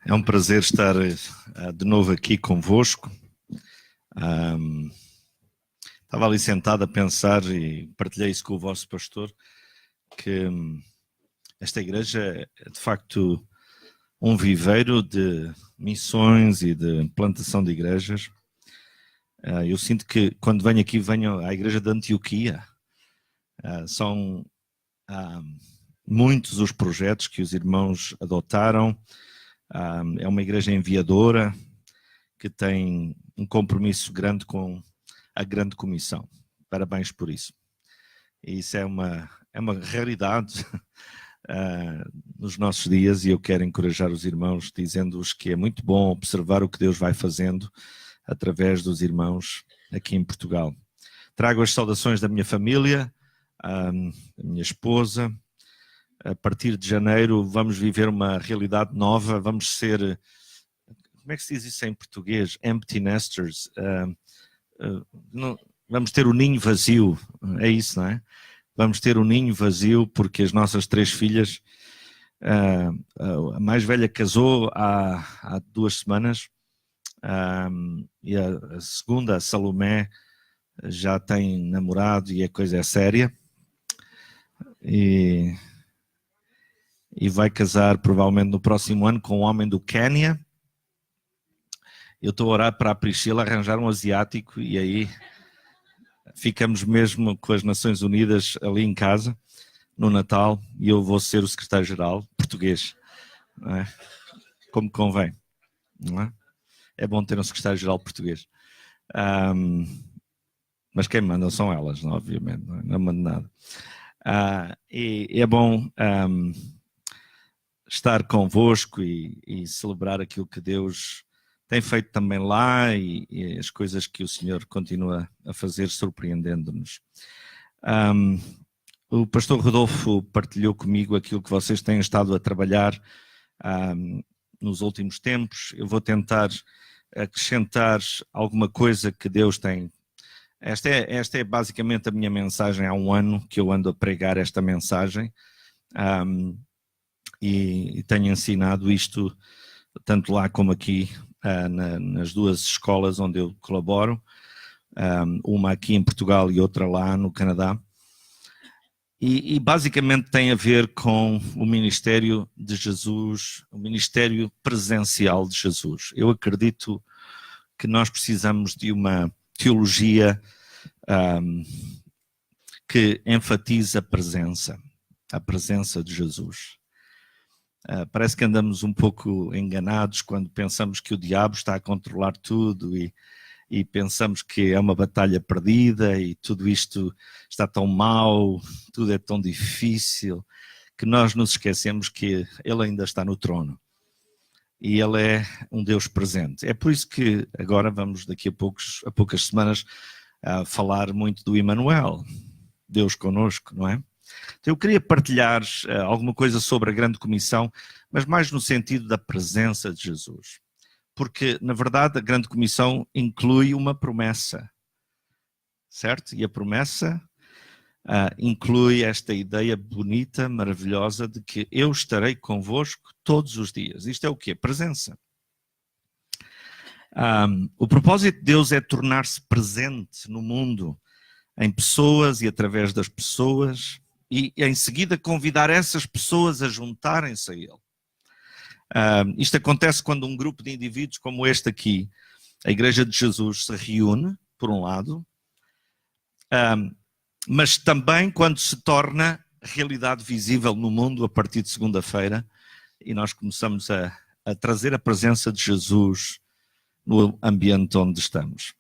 É um prazer estar de novo aqui convosco. Estava ali sentado a pensar e partilhei isso com o vosso pastor, que esta igreja é de facto um viveiro de missões e de plantação de igrejas. Eu sinto que quando venho aqui, venho à igreja de Antioquia. São muitos os projetos que os irmãos adotaram. É uma igreja enviadora que tem um compromisso grande com a grande comissão. Parabéns por isso. E isso é uma realidade nos nossos dias, e eu quero encorajar os irmãos dizendo-os que é muito bom observar o que Deus vai fazendo através dos irmãos aqui em Portugal. Trago as saudações da minha família, da minha esposa. A partir de janeiro vamos viver uma realidade nova, vamos ser, como é que se diz isso em português? Empty nesters. Vamos ter o ninho vazio, é isso, não é? Vamos ter o ninho vazio porque as nossas 3 filhas, a mais velha casou há 2 semanas, e a segunda, a Salomé, já tem namorado e a coisa é séria. E vai casar provavelmente no próximo ano com um homem do Quênia. Eu estou a orar para a Priscila arranjar um asiático e aí ficamos mesmo com as Nações Unidas ali em casa no Natal e eu vou ser o secretário-geral português, não é? Como convém, não é? É bom ter um secretário-geral português. Mas quem manda são elas, não, obviamente, não mando nada. E é bom estar convosco e celebrar aquilo que Deus tem feito também lá e as coisas que o Senhor continua a fazer, surpreendendo-nos. O pastor Rodolfo partilhou comigo aquilo que vocês têm estado a trabalhar nos últimos tempos. Eu vou tentar acrescentar alguma coisa que Deus tem. Esta é basicamente a minha mensagem há um ano que eu ando a pregar esta mensagem. E tenho ensinado isto tanto lá como aqui nas 2 escolas onde eu colaboro, uma aqui em Portugal e outra lá no Canadá, e basicamente tem a ver com o ministério de Jesus, o ministério presencial de Jesus. Eu acredito que nós precisamos de uma teologia que enfatiza a presença de Jesus. Parece que andamos um pouco enganados quando pensamos que o diabo está a controlar tudo e pensamos que é uma batalha perdida e tudo isto está tão mau, tudo é tão difícil, que nós nos esquecemos que ele ainda está no trono e ele é um Deus presente. É por isso que agora vamos daqui a poucas semanas falar muito do Emmanuel, Deus conosco, não é? Então eu queria partilhar alguma coisa sobre a grande comissão, mas mais no sentido da presença de Jesus. Porque, na verdade, a grande comissão inclui uma promessa, certo? E a promessa inclui esta ideia bonita, maravilhosa, de que eu estarei convosco todos os dias. Isto é o quê? Presença. O propósito de Deus é tornar-se presente no mundo, em pessoas e através das pessoas, e em seguida convidar essas pessoas a juntarem-se a Ele. Isto acontece quando um grupo de indivíduos como este aqui, a Igreja de Jesus, se reúne, por um lado, mas também quando se torna realidade visível no mundo a partir de segunda-feira e nós começamos a trazer a presença de Jesus no ambiente onde estamos.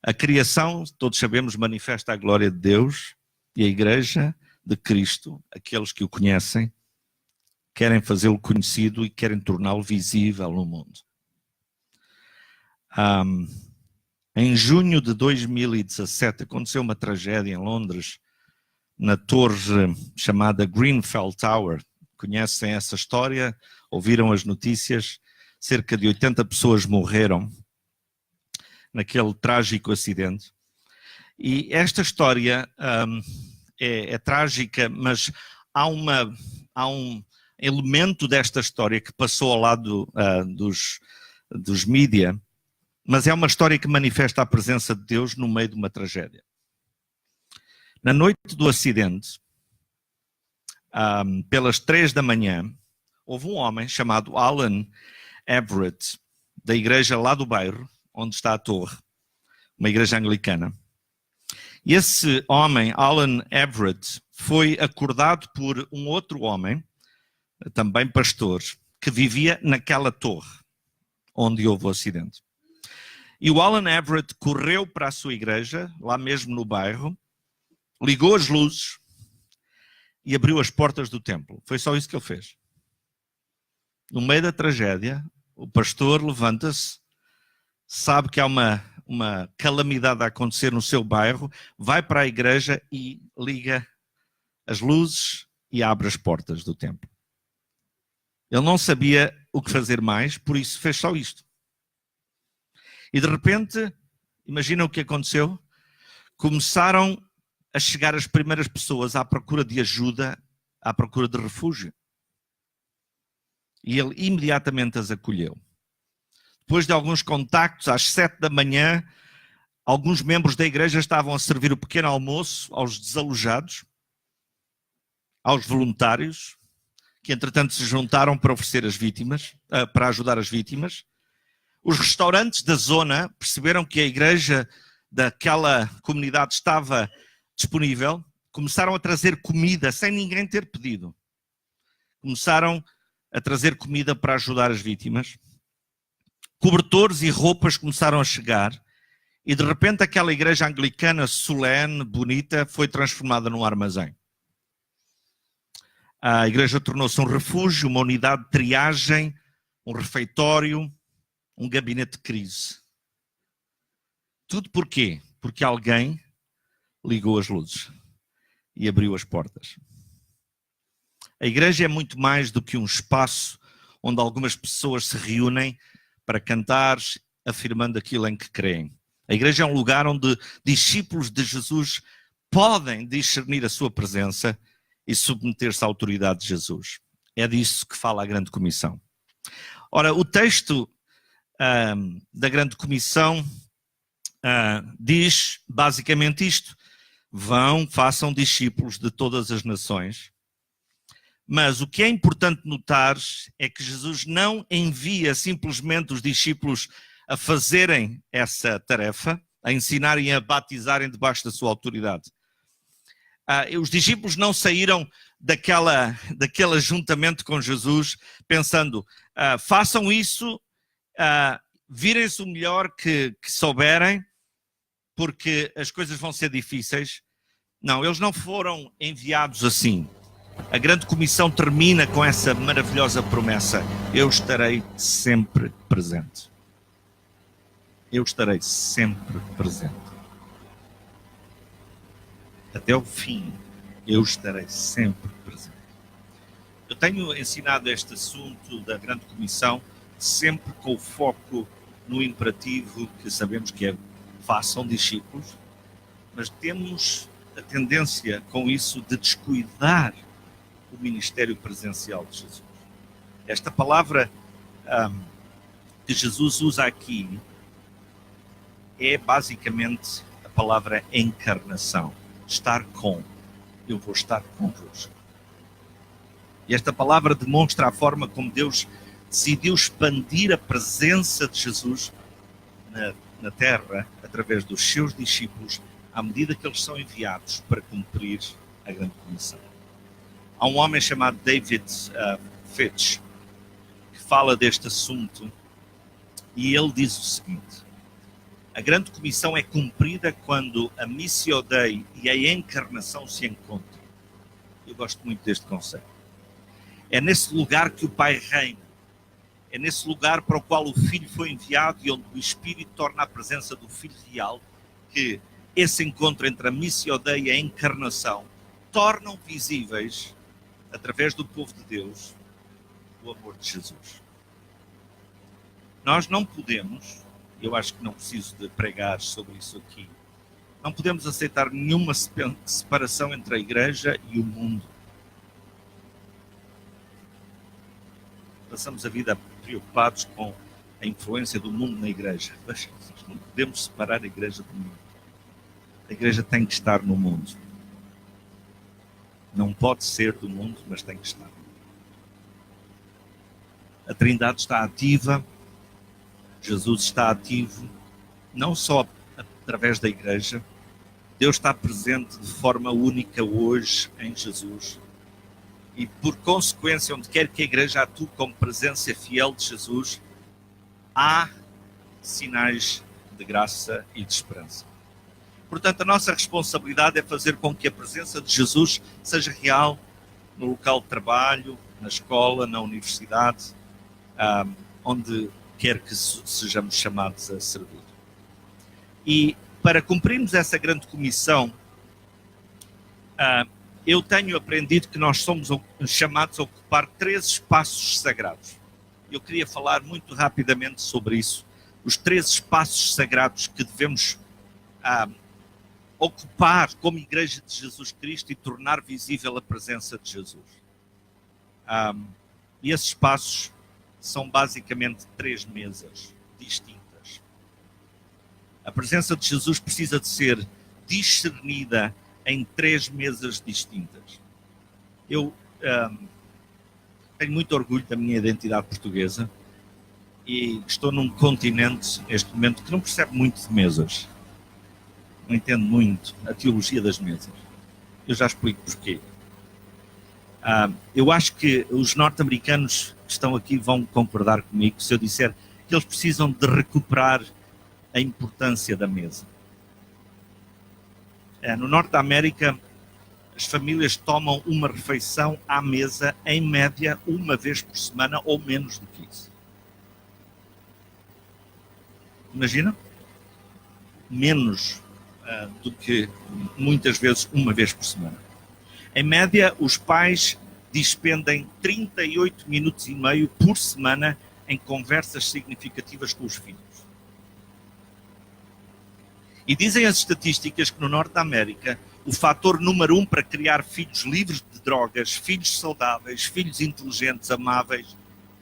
A criação, todos sabemos, manifesta a glória de Deus e a Igreja de Cristo, aqueles que o conhecem, querem fazê-lo conhecido e querem torná-lo visível no mundo. Em junho de 2017 aconteceu uma tragédia em Londres, na torre chamada Grenfell Tower. Conhecem essa história? Ouviram as notícias? Cerca de 80 pessoas morreram naquele trágico acidente. E esta história é trágica, mas há elemento desta história que passou ao lado dos mídia, mas é uma história que manifesta a presença de Deus no meio de uma tragédia. Na noite do acidente, pelas 3 da manhã, houve um homem chamado Alan Everett, da igreja lá do bairro, onde está a torre, uma igreja anglicana. E esse homem, Alan Everett, foi acordado por um outro homem, também pastor, que vivia naquela torre onde houve o acidente. E o Alan Everett correu para a sua igreja, lá mesmo no bairro, ligou as luzes e abriu as portas do templo. Foi só isso que ele fez. No meio da tragédia, o pastor levanta-se, sabe que há uma calamidade a acontecer no seu bairro, vai para a igreja e liga as luzes e abre as portas do templo. Ele não sabia o que fazer mais, por isso fez só isto. E de repente, imagina o que aconteceu? Começaram a chegar as primeiras pessoas à procura de ajuda, à procura de refúgio. E ele imediatamente as acolheu. Depois de alguns contactos, às 7 da manhã, alguns membros da igreja estavam a servir o pequeno almoço aos desalojados, aos voluntários, que entretanto se juntaram para oferecer as vítimas, para ajudar as vítimas. Os restaurantes da zona perceberam que a igreja daquela comunidade estava disponível, começaram a trazer comida sem ninguém ter pedido. Começaram a trazer comida para ajudar as vítimas. Cobertores e roupas começaram a chegar e de repente aquela igreja anglicana solene, bonita, foi transformada num armazém. A igreja tornou-se um refúgio, uma unidade de triagem, um refeitório, um gabinete de crise. Tudo porquê? Porque alguém ligou as luzes e abriu as portas. A igreja é muito mais do que um espaço onde algumas pessoas se reúnem para cantar, afirmando aquilo em que creem. A igreja é um lugar onde discípulos de Jesus podem discernir a sua presença e submeter-se à autoridade de Jesus. É disso que fala a Grande Comissão. Ora, o texto da Grande Comissão diz basicamente isto: vão, façam discípulos de todas as nações. Mas o que é importante notar é que Jesus não envia simplesmente os discípulos a fazerem essa tarefa, a ensinarem e a batizarem debaixo da sua autoridade. Os discípulos não saíram daquele ajuntamento com Jesus pensando, façam isso, virem-se o melhor que souberem, porque as coisas vão ser difíceis. Não, eles não foram enviados assim. A Grande Comissão termina com essa maravilhosa promessa: eu estarei sempre presente. Eu estarei sempre presente. Até o fim, eu estarei sempre presente. Eu tenho ensinado este assunto da Grande Comissão sempre com o foco no imperativo que sabemos que é: façam discípulos, mas temos a tendência com isso de descuidar o ministério presencial de Jesus. Esta palavra que Jesus usa aqui é basicamente a palavra encarnação. Estar com. Eu vou estar convosco. E esta palavra demonstra a forma como Deus decidiu expandir a presença de Jesus na terra através dos seus discípulos à medida que eles são enviados para cumprir a Grande Comissão. Há um homem chamado David Fitch que fala deste assunto e ele diz o seguinte: a Grande Comissão é cumprida quando a Missio Dei e a encarnação se encontram. Eu gosto muito deste conceito. É nesse lugar que o Pai reina. É nesse lugar para o qual o Filho foi enviado e onde o Espírito torna a presença do Filho real, que esse encontro entre a Missio Dei e a encarnação tornam visíveis, através do povo de Deus, o amor de Jesus. Nós não podemos, eu acho que não preciso de pregar sobre isso aqui, não podemos aceitar nenhuma separação entre a igreja e o mundo. passamos a vida preocupados com a influência do mundo na igreja. Mas não podemos separar a igreja do mundo. A igreja tem que estar no mundo. Não pode ser do mundo, mas tem que estar. A Trindade está ativa, Jesus está ativo, não só através da igreja. Deus está presente de forma única hoje em Jesus. E por consequência, onde quer que a igreja atue como presença fiel de Jesus, há sinais de graça e de esperança. Portanto, a nossa responsabilidade é fazer com que a presença de Jesus seja real no local de trabalho, na escola, na universidade, onde quer que sejamos chamados a servir. E para cumprirmos essa grande comissão, eu tenho aprendido que nós somos chamados a ocupar 3 espaços sagrados. Eu queria falar muito rapidamente sobre isso. Os 3 espaços sagrados que devemos ocupar como Igreja de Jesus Cristo e tornar visível a presença de Jesus. E esses espaços são basicamente 3 mesas distintas. A presença de Jesus precisa de ser discernida em 3 mesas distintas. Eu tenho muito orgulho da minha identidade portuguesa e estou num continente, neste momento, que não percebe muito de mesas. Não entendo muito a teologia das mesas. Eu já explico porquê. Eu acho que os norte-americanos que estão aqui vão concordar comigo se eu disser que eles precisam de recuperar a importância da mesa. No Norte da América, as famílias tomam uma refeição à mesa, em média, 1 vez por semana ou menos do que isso. Imagina? Menos do que muitas vezes 1 vez por semana. Em média, os pais despendem 38 minutos e meio por semana em conversas significativas com os filhos. E dizem as estatísticas que no Norte da América, o fator número 1 para criar filhos livres de drogas, filhos saudáveis, filhos inteligentes, amáveis,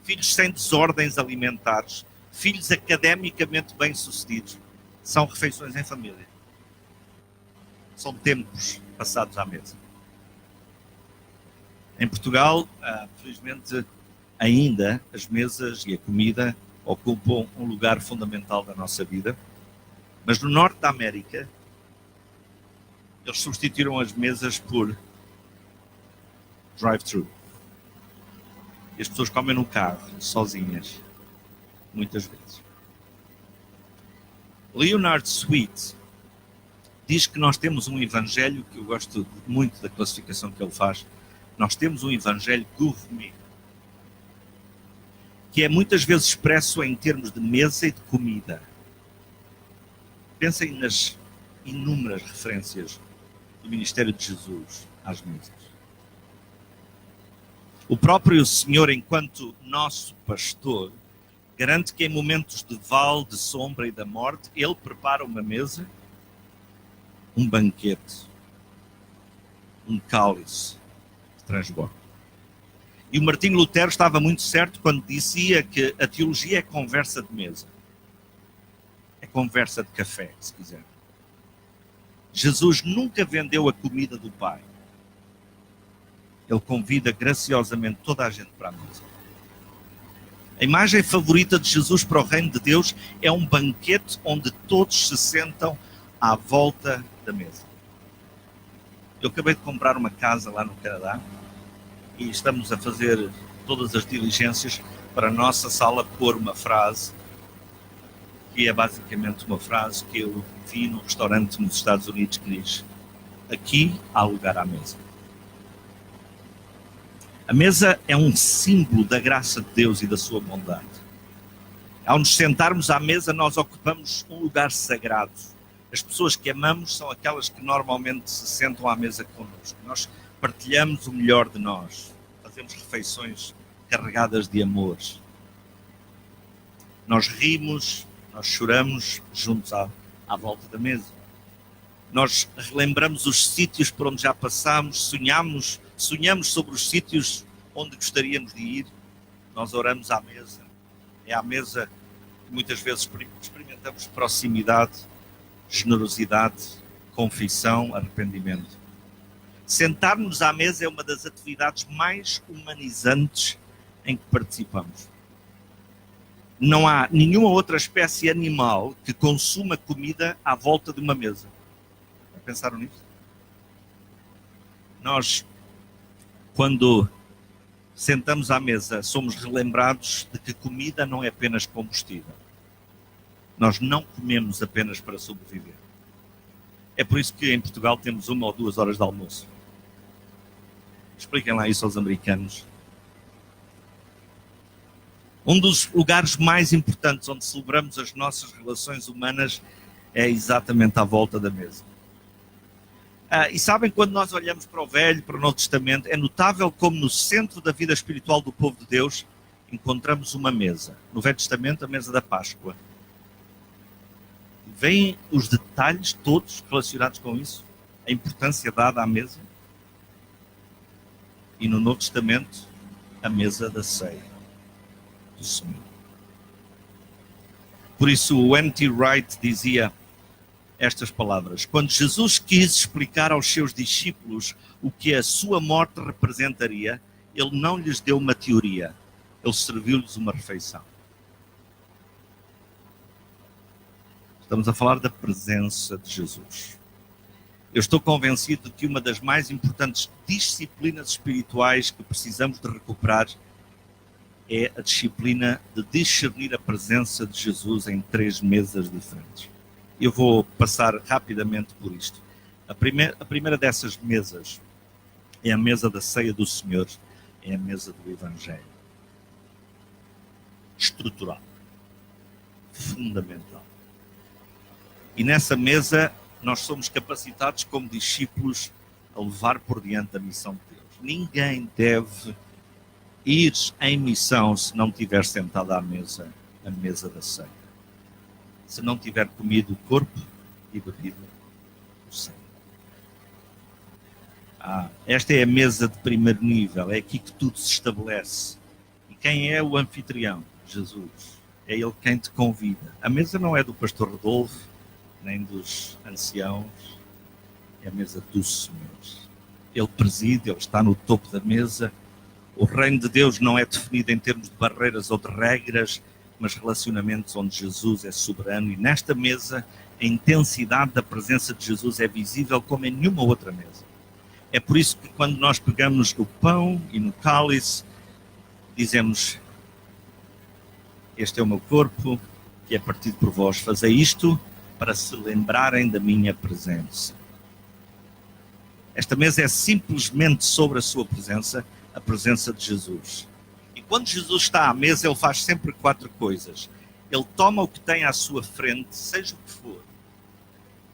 filhos sem desordens alimentares, filhos academicamente bem-sucedidos, são refeições em família. São tempos passados à mesa. Em Portugal, felizmente, ainda as mesas e a comida ocupam um lugar fundamental da nossa vida. Mas no Norte da América, eles substituíram as mesas por drive-thru. E as pessoas comem no carro, sozinhas, muitas vezes. Leonard Sweet diz que nós temos um evangelho, que eu gosto muito da classificação que ele faz, nós temos um evangelho gourmet, que é muitas vezes expresso em termos de mesa e de comida. Pensem nas inúmeras referências do ministério de Jesus às mesas. O próprio Senhor, enquanto nosso pastor, garante que em momentos de vale, de sombra e da morte, Ele prepara uma mesa, um banquete, um cálice de transbordo. E o Martinho Lutero estava muito certo quando dizia que a teologia é conversa de mesa. É conversa de café, se quiser. Jesus nunca vendeu a comida do Pai. Ele convida graciosamente toda a gente para a mesa. A imagem favorita de Jesus para o reino de Deus é um banquete onde todos se sentam à volta da mesa. Eu acabei de comprar uma casa lá no Canadá e estamos a fazer todas as diligências para a nossa sala pôr uma frase que é basicamente uma frase que eu vi num restaurante nos Estados Unidos que diz: aqui há lugar à mesa. A mesa é um símbolo da graça de Deus e da sua bondade. Ao nos sentarmos à mesa, nós ocupamos um lugar sagrado. As pessoas que amamos são aquelas que normalmente se sentam à mesa connosco. Nós partilhamos o melhor de nós. Fazemos refeições carregadas de amor. Nós rimos, nós choramos juntos à volta da mesa. Nós relembramos os sítios por onde já passámos, sonhamos sobre os sítios onde gostaríamos de ir. Nós oramos à mesa. É à mesa que muitas vezes experimentamos proximidade, generosidade, confissão, arrependimento. Sentar-nos à mesa é uma das atividades mais humanizantes em que participamos. Não há nenhuma outra espécie animal que consuma comida à volta de uma mesa. Já pensaram nisso? Nós, quando sentamos à mesa, somos relembrados de que comida não é apenas combustível. Nós não comemos apenas para sobreviver. É por isso que em Portugal temos 1 ou 2 horas de almoço. Expliquem lá isso aos americanos. Um dos lugares mais importantes onde celebramos as nossas relações humanas é exatamente à volta da mesa. E sabem, quando nós olhamos para o Velho, para o Novo Testamento, é notável como no centro da vida espiritual do povo de Deus encontramos uma mesa. No Velho Testamento, a mesa da Páscoa. Vêm os detalhes todos relacionados com isso, a importância dada à mesa. E no Novo Testamento, a mesa da ceia do Senhor. Por isso, o N.T. Wright dizia estas palavras: quando Jesus quis explicar aos seus discípulos o que a sua morte representaria, ele não lhes deu uma teoria, ele serviu-lhes uma refeição. Estamos a falar da presença de Jesus. Eu estou convencido de que uma das mais importantes disciplinas espirituais que precisamos de recuperar é a disciplina de discernir a presença de Jesus em 3 mesas diferentes. Eu vou passar rapidamente por isto. A primeira dessas mesas é a mesa da ceia do Senhor, é a mesa do Evangelho. Estrutural. Fundamental. E nessa mesa nós somos capacitados como discípulos a levar por diante a missão de Deus. Ninguém deve ir em missão se não tiver sentado à mesa, a mesa da ceia. Se não tiver comido o corpo e bebido o sangue. Esta é a mesa de primeiro nível, é aqui que tudo se estabelece. E quem é o anfitrião? Jesus. É ele quem te convida. A mesa não é do pastor Rodolfo, nem dos anciãos, é a mesa do Senhor. Ele preside, ele está no topo da mesa. O reino de Deus não é definido em termos de barreiras ou de regras, mas relacionamentos onde Jesus é soberano. E nesta mesa, a intensidade da presença de Jesus é visível como em nenhuma outra mesa. É por isso que quando nós pegamos no pão e no cálice, dizemos: este é o meu corpo, que é partido por vós. Fazei isto para se lembrarem da minha presença. Esta mesa é simplesmente sobre a sua presença, a presença de Jesus. E quando Jesus está à mesa, ele faz sempre 4 coisas. Ele toma o que tem à sua frente, seja o que for.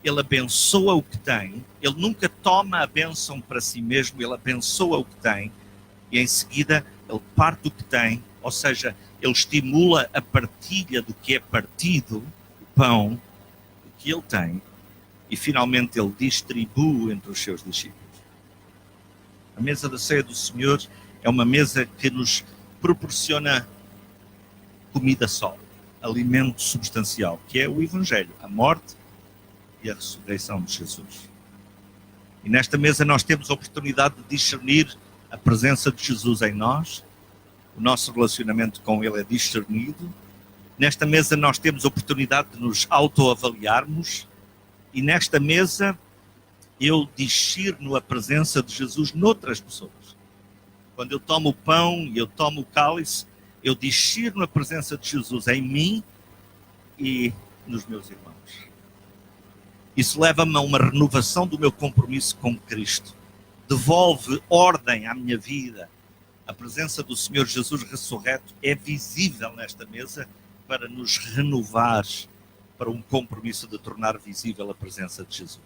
Ele abençoa o que tem. Ele nunca toma a bênção para si mesmo, ele abençoa o que tem. E em seguida, ele parte o que tem, ou seja, ele estimula a partilha do que é partido, o pão, que ele tem, e finalmente ele distribui entre os seus discípulos. A mesa da ceia do Senhor é uma mesa que nos proporciona comida sólida, alimento substancial, que é o Evangelho, a morte e a ressurreição de Jesus. E nesta mesa nós temos a oportunidade de discernir a presença de Jesus em nós, o nosso relacionamento com ele é discernido. Nesta mesa nós temos a oportunidade de nos autoavaliarmos e nesta mesa eu discerno a presença de Jesus noutras pessoas. Quando eu tomo o pão e eu tomo o cálice, eu discerno a presença de Jesus em mim e nos meus irmãos. Isso leva-me a uma renovação do meu compromisso com Cristo. Devolve ordem à minha vida. A presença do Senhor Jesus ressurreto é visível nesta mesa para nos renovar para um compromisso de tornar visível a presença de Jesus.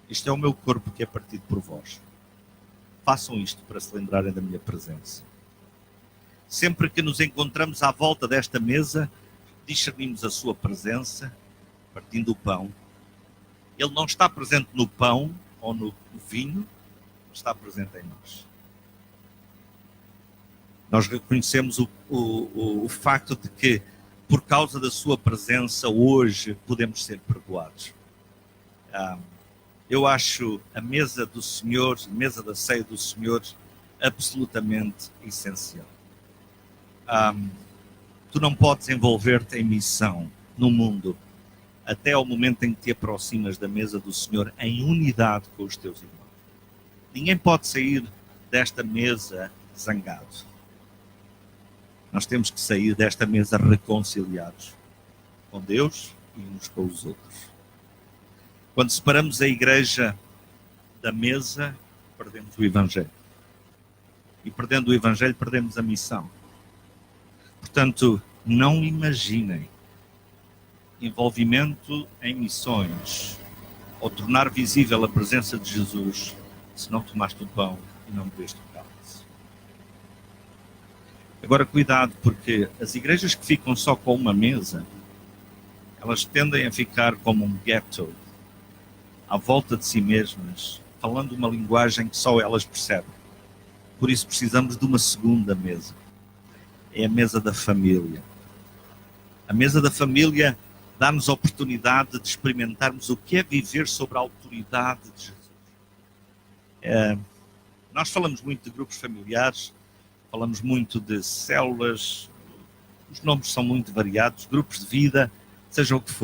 Isto é o meu corpo que é partido por vós. Façam isto para se lembrarem da minha presença. Sempre que nos encontramos à volta desta mesa, discernimos a sua presença, partindo o pão. Ele não está presente no pão ou no vinho, está presente em nós. Nós reconhecemos o facto de que, por causa da sua presença, hoje podemos ser perdoados. Eu acho a mesa do Senhor, a mesa da ceia do Senhor, absolutamente essencial. Tu não podes envolver-te em missão no mundo até ao momento em que te aproximas da mesa do Senhor em unidade com os teus irmãos. Ninguém pode sair desta mesa zangado. Nós temos que sair desta mesa reconciliados com Deus e uns com os outros. Quando separamos a igreja da mesa, perdemos o Evangelho. E perdendo o Evangelho, perdemos a missão. Portanto, não imaginem envolvimento em missões ou tornar visível a presença de Jesus se não tomaste o pão e não bebeste o cálice. Agora, cuidado, porque as igrejas que ficam só com uma mesa, elas tendem a ficar como um ghetto, à volta de si mesmas, falando uma linguagem que só elas percebem. Por isso precisamos de uma segunda mesa. É a mesa da família. A mesa da família dá-nos a oportunidade de experimentarmos o que é viver sob a autoridade de Jesus. Nós falamos muito de grupos familiares, falamos muito de células, os nomes são muito variados, grupos de vida, seja o que for.